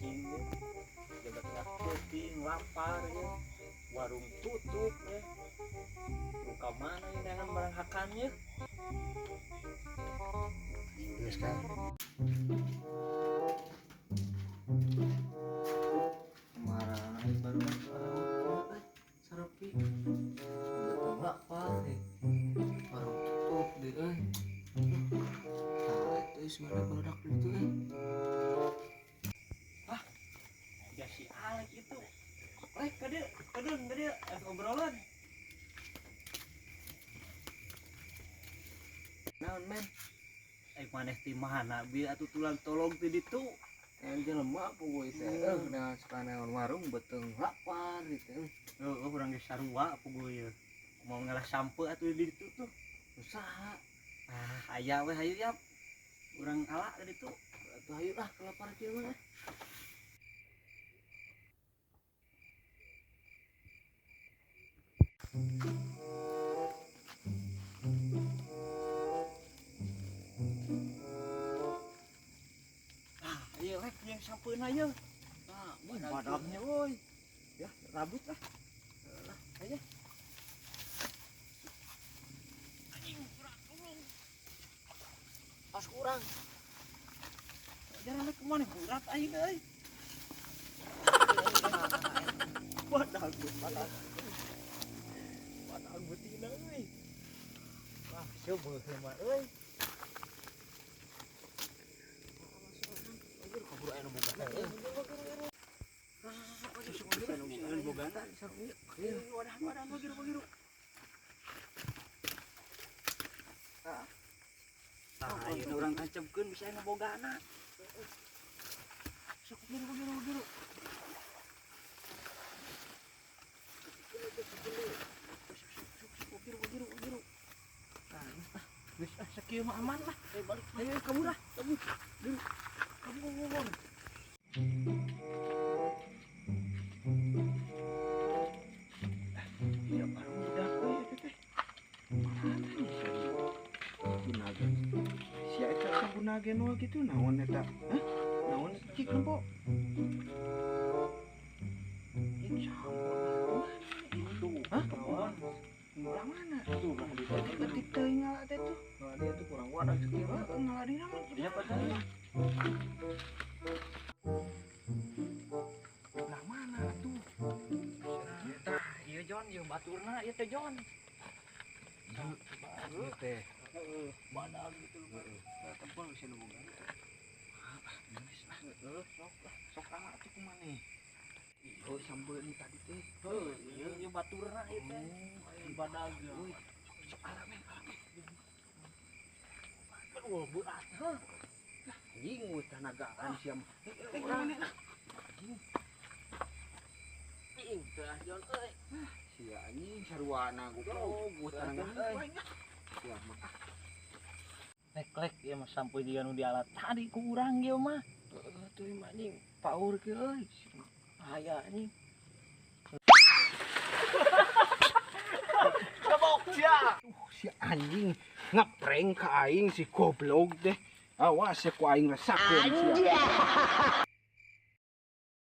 cacing ya. Jaga tengah penting lapar ya. Warung tutup ya. Luka mana ini dengan merangkakannya? Inggris kan. Marah baru sarapi. Datang lapar nih. Warung tutup deh. Nah itu sebenarnya produk itu ya si Alek itu. Kade obrolan. Naon men? Maneh ti mana bi atuh tulang tolong ti ditu. Jelema puguy teh nah sakana warung beteng lapar gitu. Urang geus sarua puguy. Mau ngalah sampe atuh di ditu tuh. Usaha. Aya we hayu ya. Urang ala di ditu. Atuh hayu lah ke lapar kieu mah. Ieu rek yang sampeuna ieu. Badagnya euy. Ya, rambut lah. Lah, aya. Anjing kurang tolong. Pas kurang. Jangan rek kemana berat aing euy. Badag. Badag betina euy. Wah, coba mah euy. Kabur aya nu boga. Wadah bagiru. Ayeuna urang kancepkeun bisa aya ngabogana. Sok bagiru. Bagiru. Wis sakieu mah aman lah. Balik. Ayo kabur lah. Kabur. Ya baru udah teh. Gunaga. Si eta sagunagen we kitu naon eta? Hah? Naon cik lempo? Hah? Urang mana? Tuh, ketik teuing ngala teh tuh. Nah, dia tuh kurang wadah sakieu. Ngala di naon? Dia padahal Nah mana tuh? tah ieu Jon, ieu baturna ieu teh Jon. Ieu teh. Badag gitu. Tebel sih nu boga. Sok ala tuh kumaneh. Oh sambeun tadi teh. Ieu baturna ieu teh. Di badag euy. Sok ala men. Aduh, berat. Anjing we tanagaan siam. Urang ing teh Jon euy. Sia anjing saruana goblok tanagaan euy. Sia mah. Lek ieu mah sampai dia nu dialat tadi ku urang ieu mah. Tuh anjing paur ke euy. Aya anjing. Kabok sia. Si anjing ngaprank ka aing si goblok deh. Awas ya ku aing rasakeun sia.